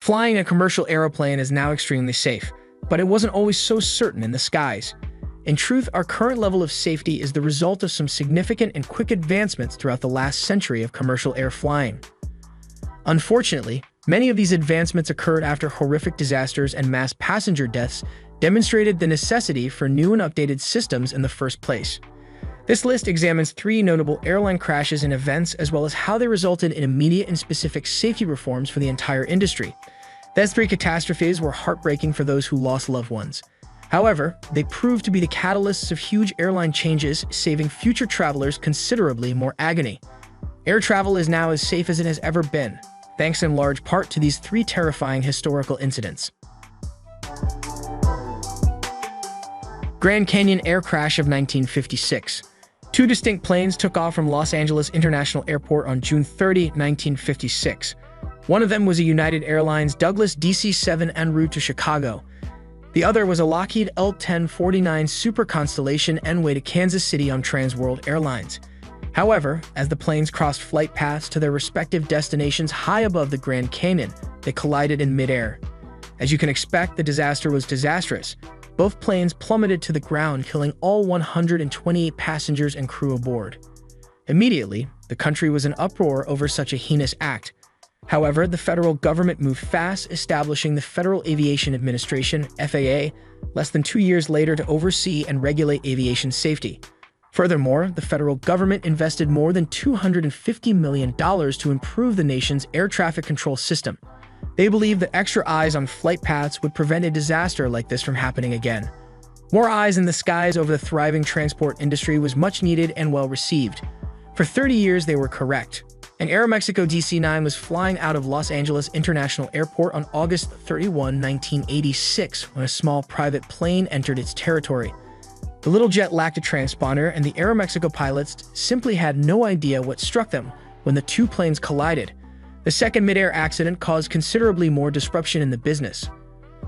Flying a commercial aeroplane is now extremely safe, but it wasn't always so certain in the skies. In truth, our current level of safety is the result of some significant and quick advancements throughout the last century of commercial air flying. Unfortunately, many of these advancements occurred after horrific disasters and mass passenger deaths demonstrated the necessity for new and updated systems in the first place. This list examines 3 notable airline crashes and events, as well as how they resulted in immediate and specific safety reforms for the entire industry. Those 3 catastrophes were heartbreaking for those who lost loved ones. However, they proved to be the catalysts of huge airline changes, saving future travelers considerably more agony. Air travel is now as safe as it has ever been, thanks in large part to these 3 terrifying historical incidents. Grand Canyon Air Crash of 1956. 2 distinct planes took off from Los Angeles International Airport on June 30, 1956. One of them was a United Airlines Douglas DC-7 en route to Chicago. The other was a Lockheed L-1049 Super Constellation en way to Kansas City on Trans World Airlines. However, as the planes crossed flight paths to their respective destinations high above the Grand Canyon, they collided in midair. As you can expect, the disaster was disastrous. Both planes plummeted to the ground, killing all 128 passengers and crew aboard. Immediately, the country was in uproar over such a heinous act. However, the federal government moved fast, establishing the Federal Aviation Administration, FAA, less than 2 years later to oversee and regulate aviation safety. Furthermore, the federal government invested more than $250 million to improve the nation's air traffic control system. They believed that extra eyes on flight paths would prevent a disaster like this from happening again. More eyes in the skies over the thriving transport industry was much needed and well received. For 30 years, they were correct. An Aeromexico DC-9 was flying out of Los Angeles International Airport on August 31, 1986, when a small private plane entered its territory. The little jet lacked a transponder, and the Aeromexico pilots simply had no idea what struck them when the 2 planes collided. The second mid-air accident caused considerably more disruption in the business.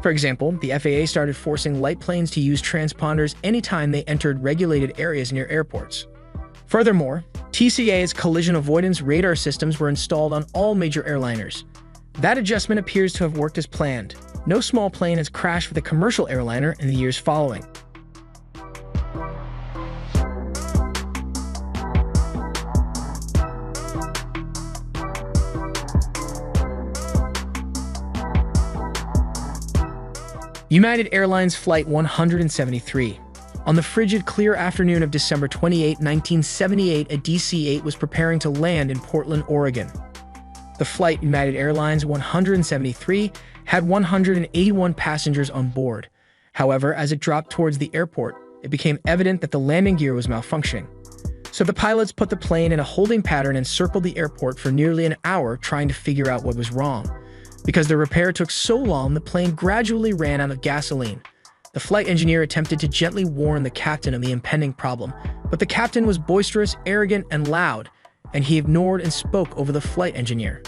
For example, the FAA started forcing light planes to use transponders anytime they entered regulated areas near airports. Furthermore, TCA's collision avoidance radar systems were installed on all major airliners. That adjustment appears to have worked as planned. No small plane has crashed with a commercial airliner in the years following. United Airlines Flight 173. On the frigid, clear afternoon of December 28, 1978, a DC-8 was preparing to land in Portland, Oregon. The flight, United Airlines 173, had 181 passengers on board. However, as it dropped towards the airport, it became evident that the landing gear was malfunctioning. So the pilots put the plane in a holding pattern and circled the airport for nearly an hour trying to figure out what was wrong. Because the repair took so long, the plane gradually ran out of gasoline. The flight engineer attempted to gently warn the captain of the impending problem, but the captain was boisterous, arrogant, and loud, and he ignored and spoke over the flight engineer.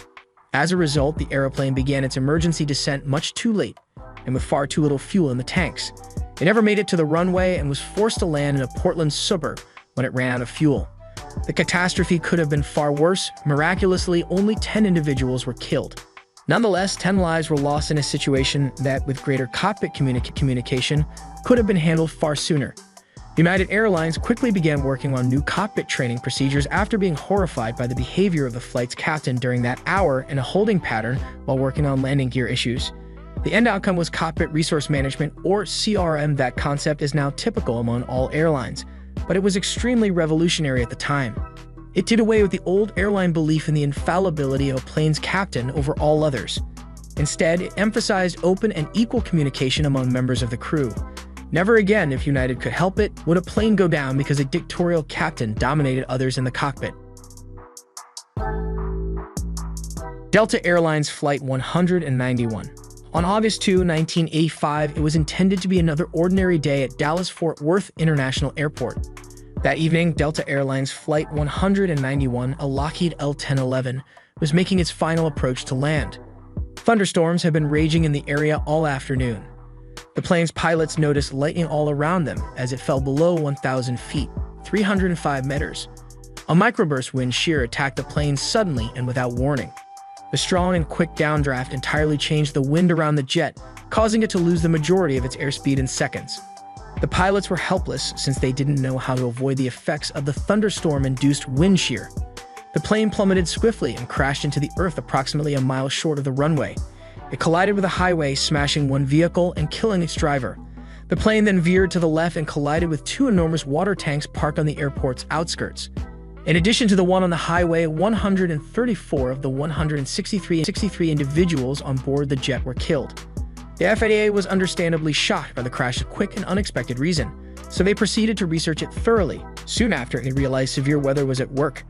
As a result, the airplane began its emergency descent much too late, and with far too little fuel in the tanks. It never made it to the runway and was forced to land in a Portland suburb when it ran out of fuel. The catastrophe could have been far worse. Miraculously, only 10 individuals were killed. Nonetheless, 10 lives were lost in a situation that, with greater cockpit communication, could have been handled far sooner. United Airlines quickly began working on new cockpit training procedures after being horrified by the behavior of the flight's captain during that hour in a holding pattern while working on landing gear issues. The end outcome was Cockpit Resource Management, or CRM. That concept is now typical among all airlines, but it was extremely revolutionary at the time. It did away with the old airline belief in the infallibility of a plane's captain over all others. Instead, it emphasized open and equal communication among members of the crew. Never again, if United could help it, would a plane go down because a dictatorial captain dominated others in the cockpit. Delta Airlines Flight 191. On August 2, 1985, it was intended to be another ordinary day at Dallas-Fort Worth International Airport. That evening, Delta Airlines Flight 191, a Lockheed L-1011, was making its final approach to land. Thunderstorms had been raging in the area all afternoon. The plane's pilots noticed lightning all around them as it fell below 1,000 feet, 305 meters. A microburst wind shear attacked the plane suddenly and without warning. The strong and quick downdraft entirely changed the wind around the jet, causing it to lose the majority of its airspeed in seconds. The pilots were helpless since they didn't know how to avoid the effects of the thunderstorm-induced wind shear. The plane plummeted swiftly and crashed into the earth approximately a mile short of the runway. It collided with a highway, smashing one vehicle and killing its driver. The plane then veered to the left and collided with two enormous water tanks parked on the airport's outskirts. In addition to the one on the highway, 134 of the 163 individuals on board the jet were killed. The FAA was understandably shocked by the crash's quick and unexpected reason, so they proceeded to research it thoroughly. Soon after, they realized severe weather was at work,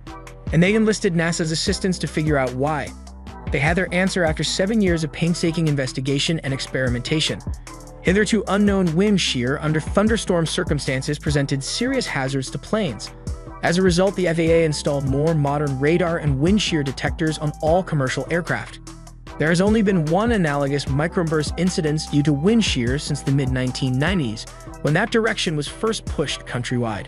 and they enlisted NASA's assistance to figure out why. They had their answer after 7 years of painstaking investigation and experimentation. Hitherto unknown wind shear under thunderstorm circumstances presented serious hazards to planes. As a result, the FAA installed more modern radar and wind shear detectors on all commercial aircraft. There has only been one analogous microburst incident due to wind shear since the mid-1990s, when that direction was first pushed countrywide.